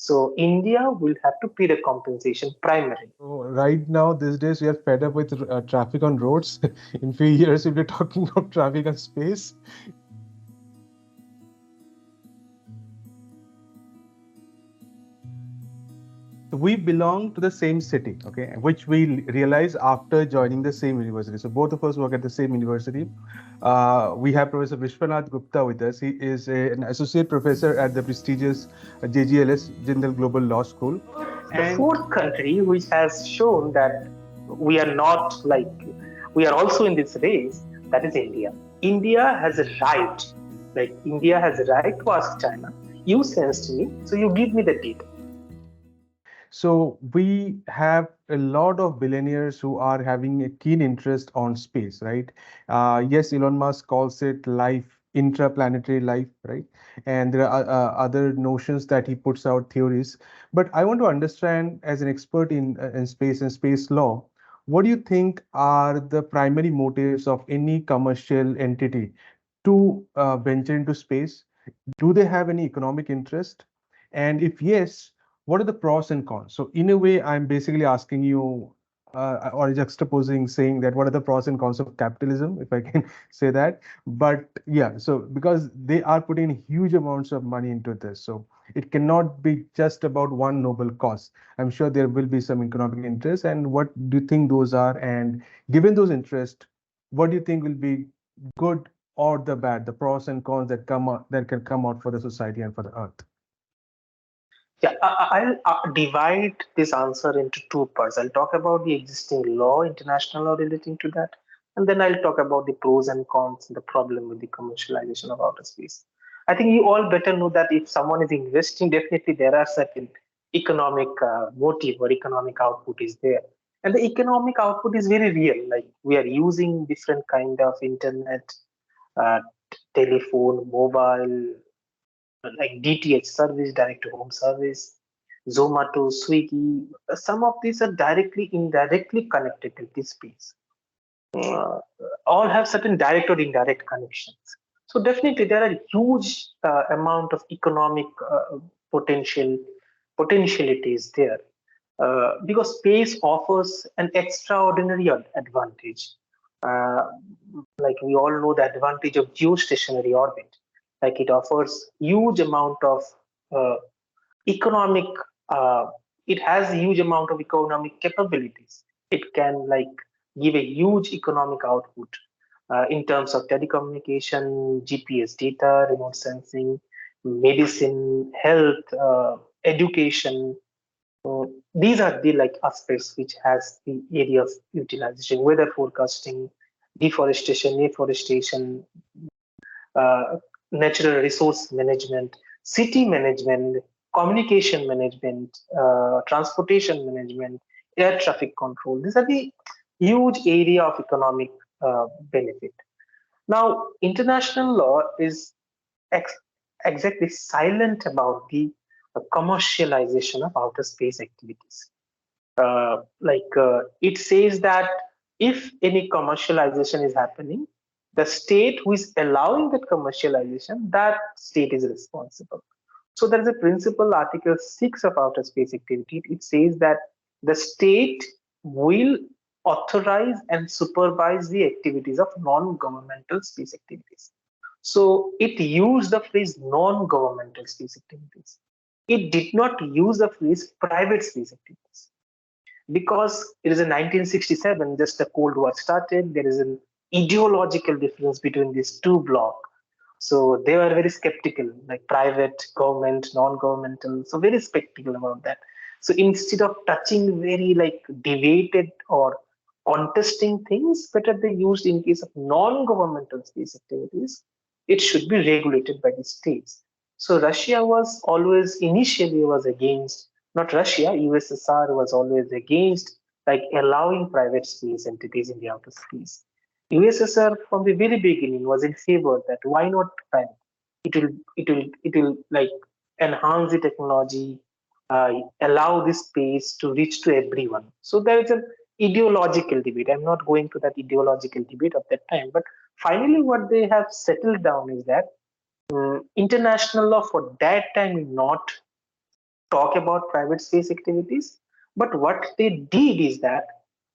So India will have to pay the compensation primarily. So right now, these days, we are fed up with traffic on roads. In few years, we'll be talking of traffic on space. So we belong to the same city, okay, which we realize after joining the same university. So both of us work at the same university. We have Professor Biswanath Gupta with us. He is an associate professor at the prestigious JGLS, Jindal Global Law School. The And fourth country which has shown that we are not like we are also in this race, that is India. India has a right, like India has a right to ask China, you sensed me, so you give me the data. so we have a lot of billionaires who are having a keen interest on space, right? Yes, Elon Musk calls it life, intraplanetary life, right? And there are other notions that he puts out theories. But I want to understand, as an expert in space and space law, what do you think are the primary motives of any commercial entity to venture into space? Do they have any economic interest? And if yes, what are the pros and cons? So in a way, I'm basically asking you, or juxtaposing, saying that what are the pros and cons of capitalism, if I can say that. But yeah, so because they are putting huge amounts of money into this, so it cannot be just about one noble cause. I'm sure there will be some economic interest. And what do you think those are? And given those interests, what do you think will be good or the bad, the pros and cons that come out, that can come out for the society and for the earth? Yeah, I'll divide this answer into two parts. I'll talk about the existing law, international law relating to that, and then I'll talk about the pros and cons and the problem with the commercialization of outer space. I think you all better know that if someone is investing, definitely there are certain economic motive or economic output is there, and the economic output is very real. Like we are using different kind of internet, uh, telephone, mobile, like DTH service, direct to home service, Zomato, Swiggy. Some of these are directly, indirectly connected to this space. Uh, all have certain direct or indirect connections. So definitely there are huge amount of economic potential potentialities there. Because space offers an extraordinary advantage. Uh, like we all know the advantage of geostationary orbit. Like it offers huge amount of uh, economic. Uh, it has a huge amount of economic capabilities. It can like give a huge economic output in terms of telecommunication, GPS data, remote sensing, medicine, health, education, these are the like aspects which has the area of utilization, weather forecasting, deforestation, afforestation, uh, natural resource management, city management, communication management, transportation management, air traffic control. These are the huge area of economic benefit. Now, international law is ex- exactly silent about the commercialization of outer space activities. It says that if any commercialization is happening, the state who is allowing that commercialization, that state is responsible. So there is a principle, Article 6 of outer space activity. It says that the state will authorize and supervise the activities of non-governmental space activities. So it used the phrase non-governmental space activities. It did not use the phrase private space activities because it is in 1967, just the Cold War started. There is an ideological difference between these two blocks. So they were very skeptical, like private, government, non-governmental. So very skeptical about that. So instead of touching very like debated or contesting things, better they used in case of non-governmental space activities, it should be regulated by the states. So Russia was always initially was against, not Russia, USSR was always against like allowing private space entities in the outer space. USSR from the very beginning was in favor that why not private? It will like enhance the technology, allow this space to reach to everyone. So there is an ideological debate. I'm not going to that ideological debate of that time, but finally what they have settled down is that international law for that time is not talk about private space activities, but what they did is that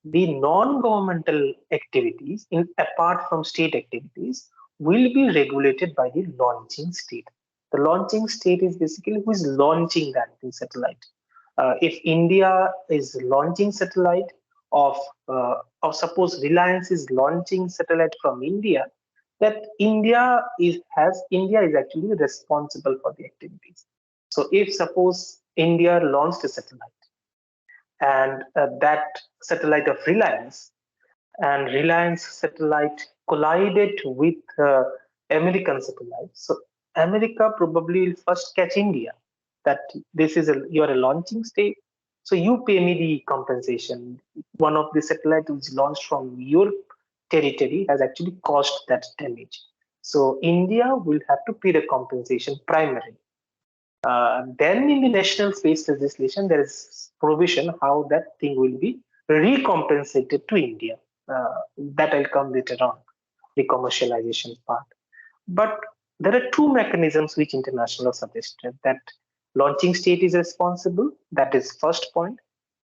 the non-governmental activities, apart from state activities, will be regulated by the launching state. The launching state is basically who is launching that satellite. If India is launching satellite of, or suppose Reliance is launching satellite from India, that India is actually responsible for the activities. So if suppose India launched a satellite and that satellite of Reliance and Reliance satellite collided with American satellite. So America probably will first catch India that this is you're a launching state, so you pay me the compensation. One of the satellites which launched from your territory has actually caused that damage. So India will have to pay the compensation primarily. Then in the national space legislation, there is provision how that thing will be recompensated to India. That I'll come later on, the commercialization part. But there are two mechanisms which international have suggested that launching state is responsible. That is first point.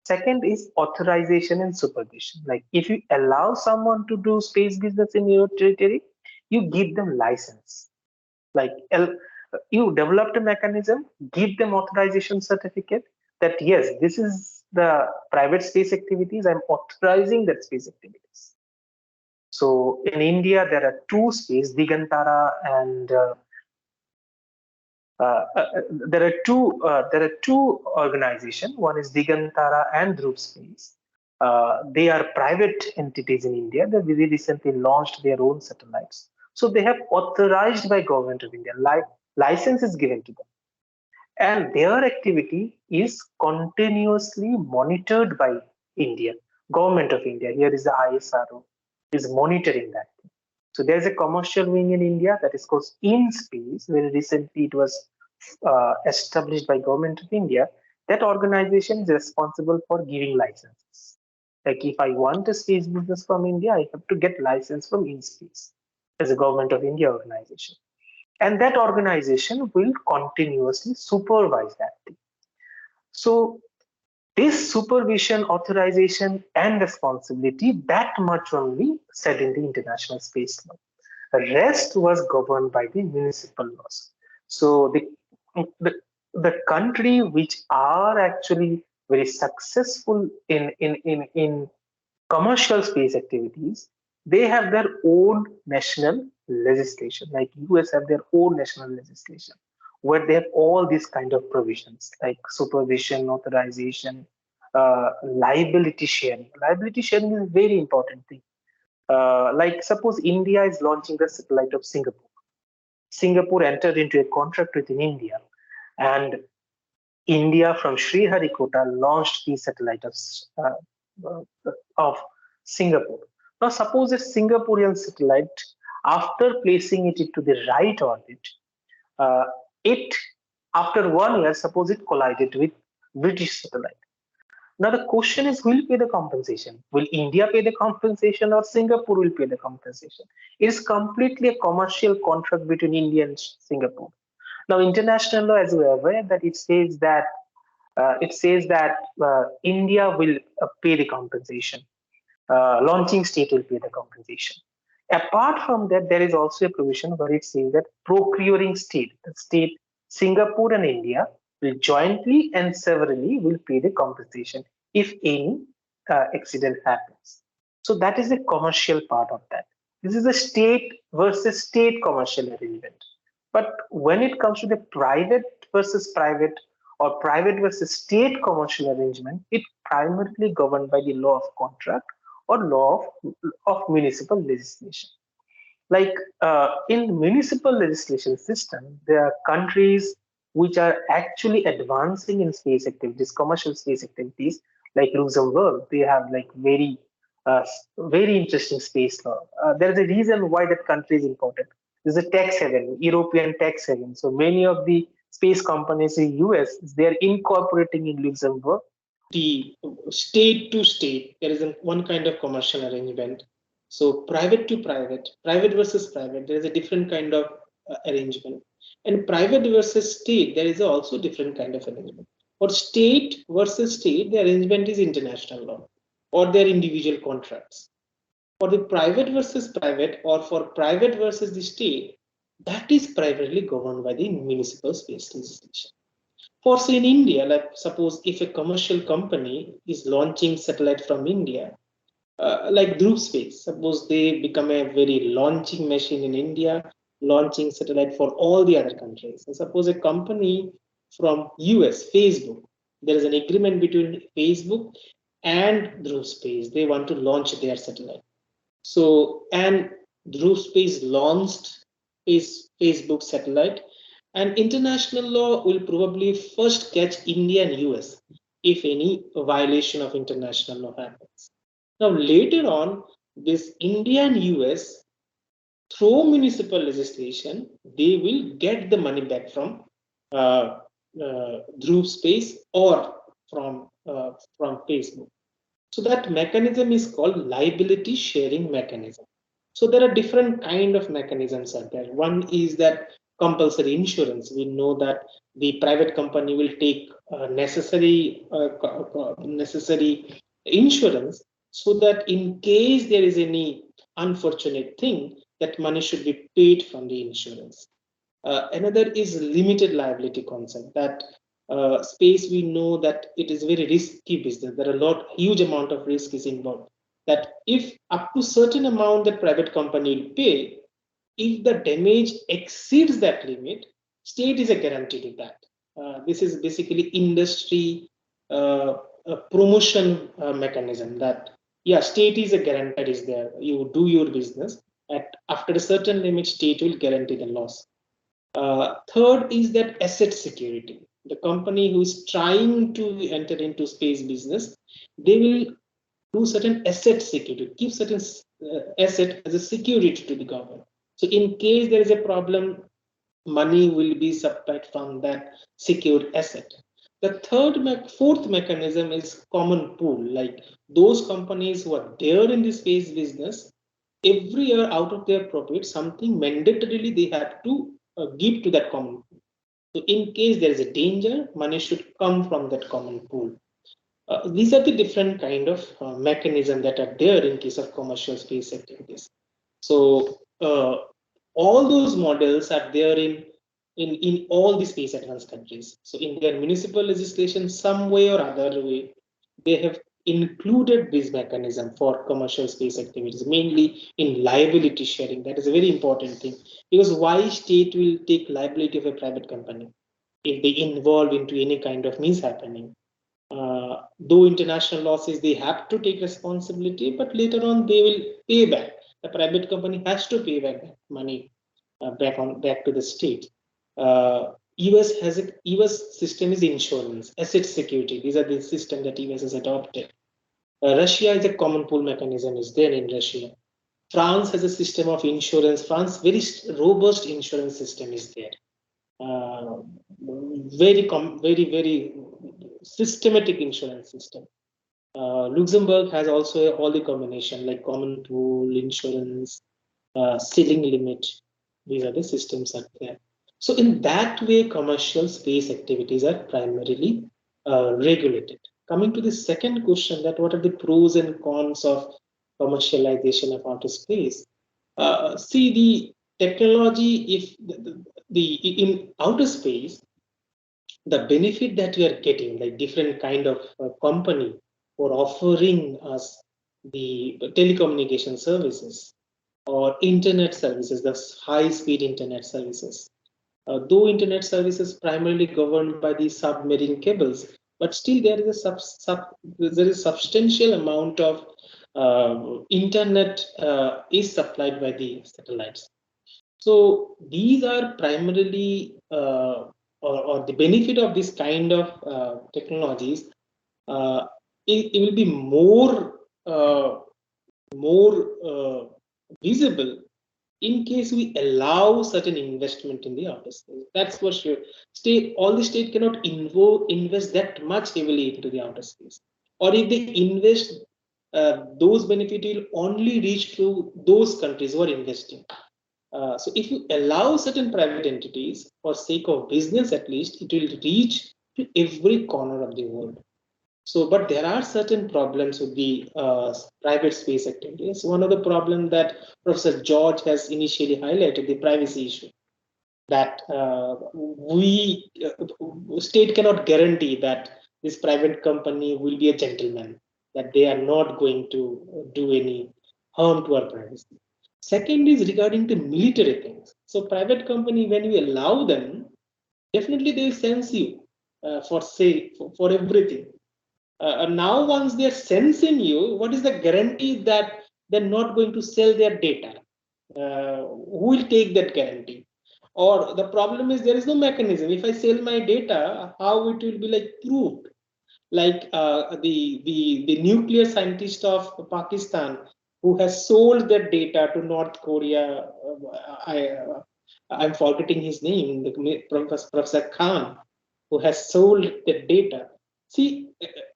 Second is authorization and supervision. Like if you allow someone to do space business in your territory, you give them license. Like you developed a mechanism, give them authorization certificate that yes, this is the private space activities. I'm authorizing that space activities. So in India, there are two space, Digantara and there are two organizations. One is Digantara and Dhruv Space. They are private entities in India. They very recently launched their own satellites. So they have authorized by government of India. License is given to them, and their activity is continuously monitored by India, government of India. Here is the ISRO is monitoring that. So there's a commercial wing in India that is called In Space. Very recently, it was established by government of India. That organization is responsible for giving licenses. Like if I want a space business from India, I have to get license from In Space as a government of India organization, and that organization will continuously supervise that thing. So this supervision, authorization, and responsibility, that much only said in the international space law. The rest was governed by the municipal laws. So the, the country which are actually very successful in commercial space activities, they have their own national legislation. Like US have their own national legislation where they have all these kind of provisions like supervision, authorization, liability sharing. Liability sharing is a very important thing. Like suppose India is launching the satellite of Singapore. Singapore entered into a contract with India, and India from Sriharikota launched the satellite of Singapore. Now, suppose a Singaporean satellite, after placing it into the right orbit, uh, it after 1 year, suppose it collided with British satellite. Now the question is, who will pay the compensation? Will India pay the compensation or Singapore will pay the compensation? It is completely a commercial contract between India and Singapore. Now international law, as we are aware, that it says that India will pay the compensation. Launching state will pay the compensation. Apart from that, there is also a provision where it says that procuring state, the state Singapore and India will jointly and severally will pay the compensation if any accident happens. So that is the commercial part of that. This is a state versus state commercial arrangement. But when it comes to the private versus private or private versus state commercial arrangement, it primarily governed by the law of contract or law of municipal legislation. Like in municipal legislation system, there are countries which are actually advancing in space activities, commercial space activities, like Luxembourg. They have like uh, very interesting space law. There is a reason why that country is important. This is a tax haven, European tax haven. So many of the space companies in US, they are incorporating in Luxembourg. The state to state, there is one kind of commercial arrangement. So private to private, private versus private, there is a different kind of arrangement. And private versus state, there is also different kind of arrangement. For state versus state, the arrangement is international law or their individual contracts. For the private versus private or for private versus the state, that is primarily governed by the municipal space legislation. For say in India, like suppose if a commercial company is launching satellite from India, like Group Space, suppose they become a very launching machine in India, launching satellite for all the other countries. So suppose a company from US, Facebook, there is an agreement between Facebook and Group Space. They want to launch their satellite. So, and Group Space launched is Facebook satellite, and international law will probably first catch India and US if any violation of international law happens. Now, later on, this India and US, through municipal legislation, they will get the money back from uh, Group Space or from Facebook. So that mechanism is called liability sharing mechanism. So there are different kind of mechanisms out there. One is that compulsory insurance. We know that the private company will take necessary insurance so that in case there is any unfortunate thing, that money should be paid from the insurance. Another is limited liability concept. That space, we know that it is very risky business. There are a lot, huge amount of risk is involved. That if up to certain amount that private company will pay, if the damage exceeds that limit, state is a guarantee to that. This is basically industry promotion mechanism. That yeah, state is a guarantor is there. You do your business at after a certain limit, state will guarantee the loss. Third is that asset security. The company who is trying to enter into space business, they will do certain asset security, keep certain asset as a security to the government. So in case there is a problem, money will be supplied from that secured asset. The fourth mechanism is common pool. Like those companies who are there in the space business, every year out of their profit, something mandatorily they have to give to that common pool. So in case there is a danger, money should come from that common pool. These are the different kind of mechanism that are there in case of commercial space activities. So all those models are there in all the space advanced countries. So in their municipal legislation, some way or other way, they have included this mechanism for commercial space activities, mainly in liability sharing. That is a very important thing, because why state will take liability of a private company if they involve into any kind of mishappening? Though international law says they have to take responsibility, but later on they will pay back. The private company has to pay back that money back to the state. US has a US system is insurance, asset security. These are the system that US has adopted. Russia is a common pool mechanism is there in Russia. France has a system of insurance. France very robust insurance system is there. Very systematic insurance system. Luxembourg has also all the combination like common pool, insurance, ceiling limit. These are the systems out there. So in that way, commercial space activities are primarily regulated. Coming to the second question, that what are the pros and cons of commercialization of outer space? See the technology, if in outer space, the benefit that we are getting, like different kind of company for offering us the telecommunication services or internet services, the high-speed internet services. Though internet services primarily governed by the submarine cables, but still there is a substantial amount of internet is supplied by the satellites. So these are primarily or the benefit of this kind of technologies. It will be more visible in case we allow certain investment in the outer space. That's for sure. All the state cannot invest that much heavily into the outer space. Or if they invest, those benefits will only reach to those countries who are investing. So if you allow certain private entities for sake of business, at least it will reach to every corner of the world. So, but there are certain problems with the private space activities. One of the problems that Professor George has initially highlighted, the privacy issue, that state cannot guarantee that this private company will be a gentleman, that they are not going to do any harm to our privacy. Second is regarding the military things. So private company, when you allow them, definitely they will sense you for everything. Now, once they're sensing you, what is the guarantee that they're not going to sell their data? Who will take that guarantee? Or the problem is there is no mechanism. If I sell my data, how it will be like proved? Like the nuclear scientist of Pakistan who has sold their data to North Korea. I'm forgetting his name. The Professor Khan, who has sold the data. See,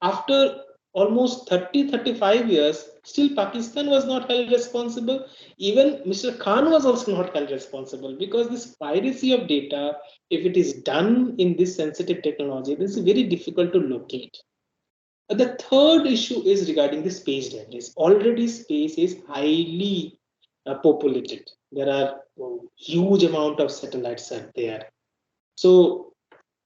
after almost 30-35 years, still Pakistan was not held responsible. Even Mr. Khan was also not held responsible, because this piracy of data, if it is done in this sensitive technology, this is very difficult to locate. The third issue is regarding the space debris. Already space is highly populated. There are huge amount of satellites out there. So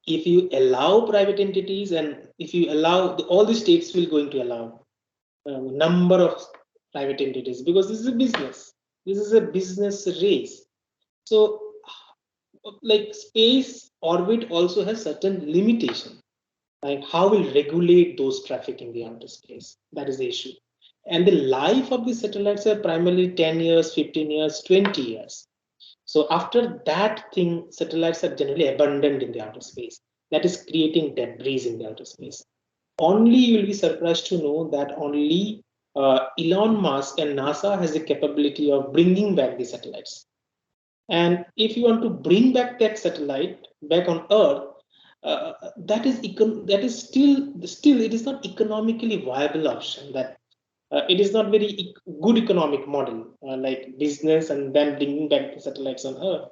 if you allow private entities, and if you allow, all the states will going to allow a number of private entities, because this is a business. This is a business race. So like space orbit also has certain limitation. Like how will regulate those traffic in the outer space? That is the issue. And the life of the satellites are primarily 10 years, 15 years, 20 years. So after that thing, satellites are generally abandoned in the outer space. That is creating debris in the outer space. Only you will be surprised to know that only Elon Musk and NASA has the capability of bringing back the satellites. And if you want to bring back that satellite back on Earth, that is still it is not economically viable option. That it is not very good economic model, like business and then bringing back the satellites on Earth.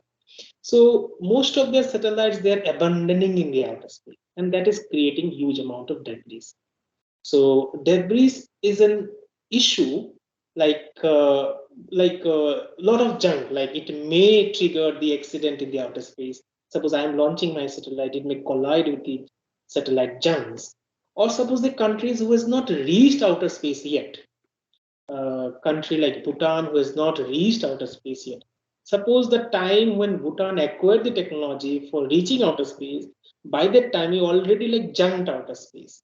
So most of their satellites they are abandoning in the outer space, and that is creating huge amount of debris. So debris is an issue, like a lot of junk. Like it may trigger the accident in the outer space. Suppose I am launching my satellite, it may collide with the satellite junks. Or suppose the countries who has not reached outer space yet, country like Bhutan who has not reached outer space yet. Suppose the time when Bhutan acquired the technology for reaching outer space, by that time you already like junked outer space.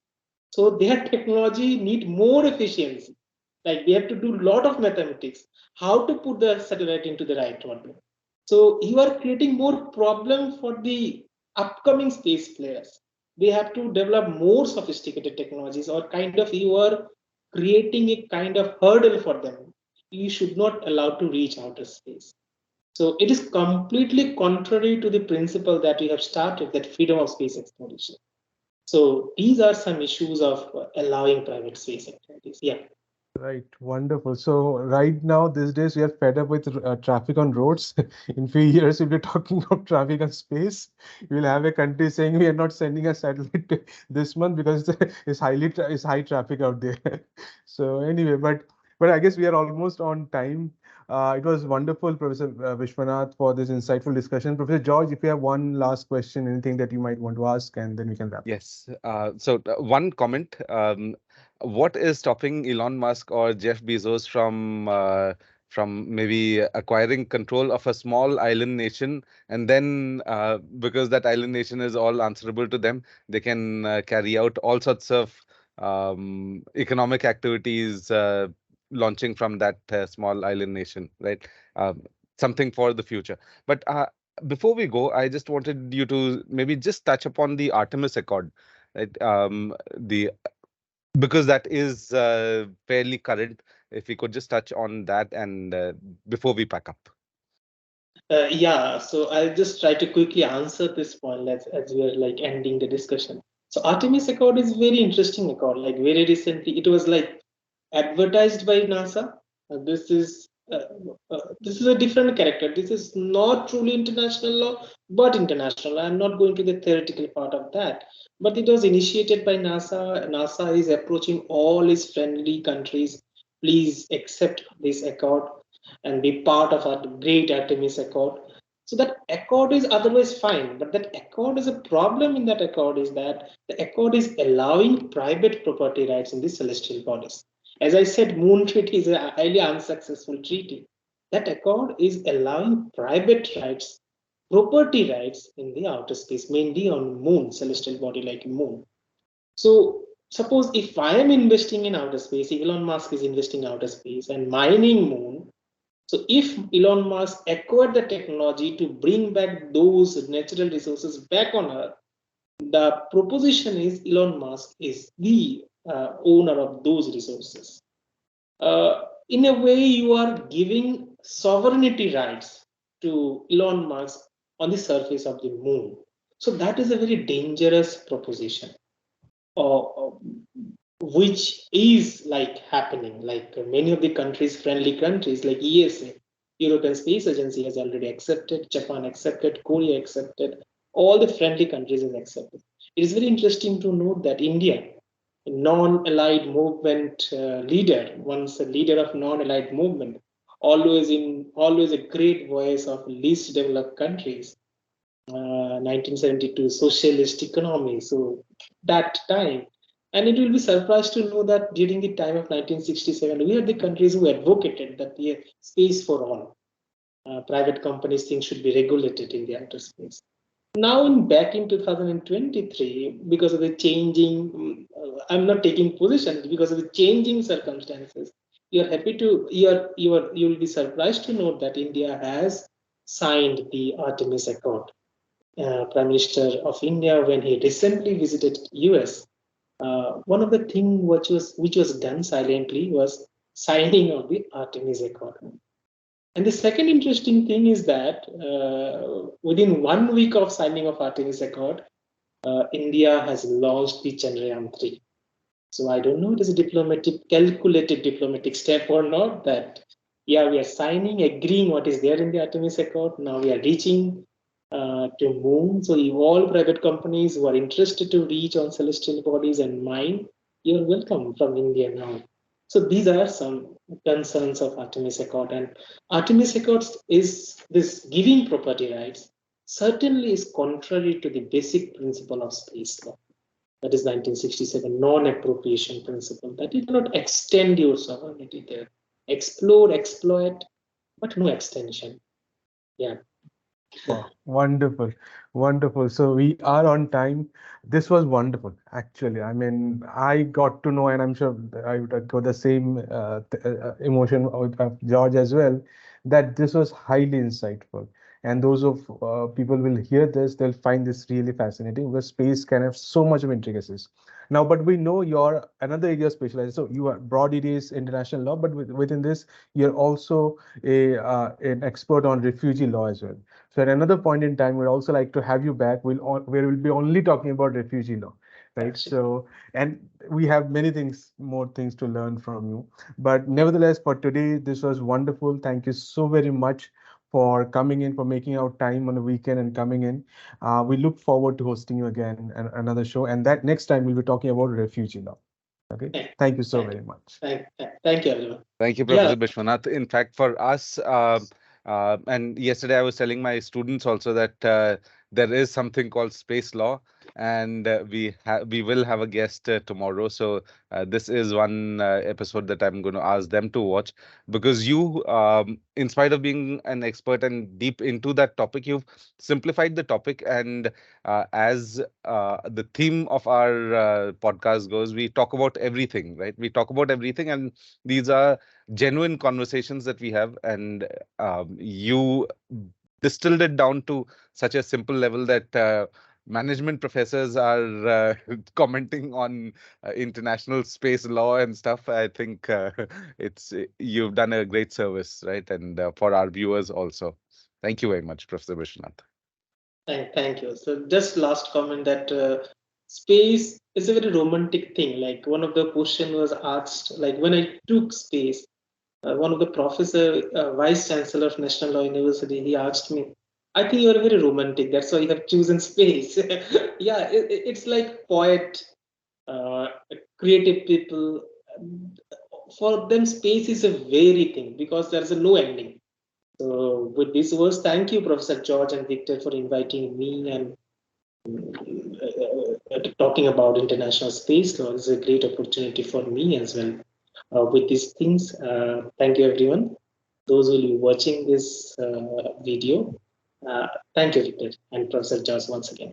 So their technology need more efficiency. Like they have to do a lot of mathematics, how to put the satellite into the right orbit. So you are creating more problem for the upcoming space players. They have to develop more sophisticated technologies, or kind of you are creating a kind of hurdle for them. You should not allow to reach outer space. So it is completely contrary to the principle that we have started, that freedom of space exploration. So these are some issues of allowing private space activities. Yeah. Right, wonderful. So right now, these days, we are fed up with traffic on roads. In few years, we'll be talking of traffic on space. We'll have a country saying we are not sending a satellite this month because it's high traffic out there. So anyway, but I guess we are almost on time. It was wonderful, Professor Vishwanath, for this insightful discussion. Professor George, if you have one last question, anything that you might want to ask, and then we can wrap. Yes. One comment. What is stopping Elon Musk or Jeff Bezos from maybe acquiring control of a small island nation, and then because that island nation is all answerable to them, they can carry out all sorts of economic activities launching from that small island nation, right? Something for the future. But before we go, I just wanted you to maybe just touch upon the Artemis Accord, right? The Because that is fairly current. If we could just touch on that, and before we pack up. Yeah, so I'll just try to quickly answer this point as we are like ending the discussion. So Artemis Accord is very interesting accord. Like very recently, it was like advertised by NASA. This is this is a different character. This is not truly international law, but international. I'm not going to the theoretical part of that. But it was initiated by NASA. NASA is approaching all its friendly countries. Please accept this accord and be part of our great Artemis Accord. So that accord is otherwise fine, but that accord is a problem in that accord is that the accord is allowing private property rights in the celestial bodies. As I said, Moon Treaty is a highly unsuccessful treaty. That accord is allowing private rights, property rights in the outer space, mainly on Moon, celestial body like Moon. So suppose if I am investing in outer space, Elon Musk is investing in outer space and mining Moon. So if Elon Musk acquired the technology to bring back those natural resources back on Earth, the proposition is Elon Musk is the owner of those resources. In a way, you are giving sovereignty rights to Elon Musk on the surface of the moon. So that is a very dangerous proposition, uh, which is like happening. Like many of the countries, friendly countries like ESA, European Space Agency has already accepted, Japan accepted, Korea accepted, all the friendly countries have accepted. It is very interesting to note that India, non-allied movement leader, once a leader of non-allied movement, always a great voice of least developed countries. 1972 socialist economy. So that time, and it will be surprised to know that during the time of 1967, we are the countries who advocated that the space for all. Private companies things should be regulated in the outer space. Now back in 2023, because of the changing, I'm not taking position because of the changing circumstances. You're happy to you will be surprised to note that India has signed the Artemis Accord. Prime Minister of India, when he recently visited US, one of the things which was done silently was signing of the Artemis Accord. And the second interesting thing is that within 1 week of signing of Artemis Accord, India has launched the Chandrayaan-3. So I don't know it is a calculated diplomatic step or not. That yeah, we are signing, agreeing what is there in the Artemis Accord. Now we are reaching to Moon. So if all private companies who are interested to reach on celestial bodies and mine, you're welcome from India now. So these are some concerns of Artemis Accord. And Artemis Accord is this giving property rights certainly is contrary to the basic principle of space law. That is 1967 non-appropriation principle, that you cannot extend your sovereignty there. Explore, exploit, but no extension. Yeah. Wow, wonderful, wonderful. So we are on time. This was wonderful, actually. I mean, I got to know, and I'm sure I would got the same emotion of George as well, that this was highly insightful. And those of people will hear this, they'll find this really fascinating because space can have so much of intricacies. Now, but we know you're another area specialized. So you are broad areas international law, but within this, you're also an expert on refugee law as well. So at another point in time, we'd also like to have you back. We'll be only talking about refugee law, right? So, and we have many things, more things to learn from you. But nevertheless, for today, this was wonderful. Thank you so very much for coming in, for making out time on the weekend and coming in. We look forward to hosting you again and another show. And that next time we'll be talking about refugee law. Okay. Thank you so very much. Thank you, everyone. Thank you, Professor Biswanath. In fact, for us, and yesterday I was telling my students also that there is something called space law, and we will have a guest tomorrow. So this is one episode that I'm going to ask them to watch, because you, in spite of being an expert and deep into that topic, you've simplified the topic. And as the theme of our podcast goes, we talk about everything, right? We talk about everything, and these are genuine conversations that we have, and you distilled it down to such a simple level that management professors are commenting on international space law and stuff. I think it's you've done a great service, right? And for our viewers also. Thank you very much, Professor Vishwanath. Thank you. So just last comment that space is a very romantic thing. Like one of the question was asked, like when I took space, one of the professor, vice chancellor of National Law University, he asked me, I think you're very romantic. That's why you have chosen space. Yeah, it's like poet, uh, creative people. For them, space is a very thing because there's a no ending. So with this words, thank you, Professor George and Victor, for inviting me and talking about international space law. Is a great opportunity for me as well. With these things, thank you, everyone. Those who will be watching this video, thank you, Victor and Professor George, once again.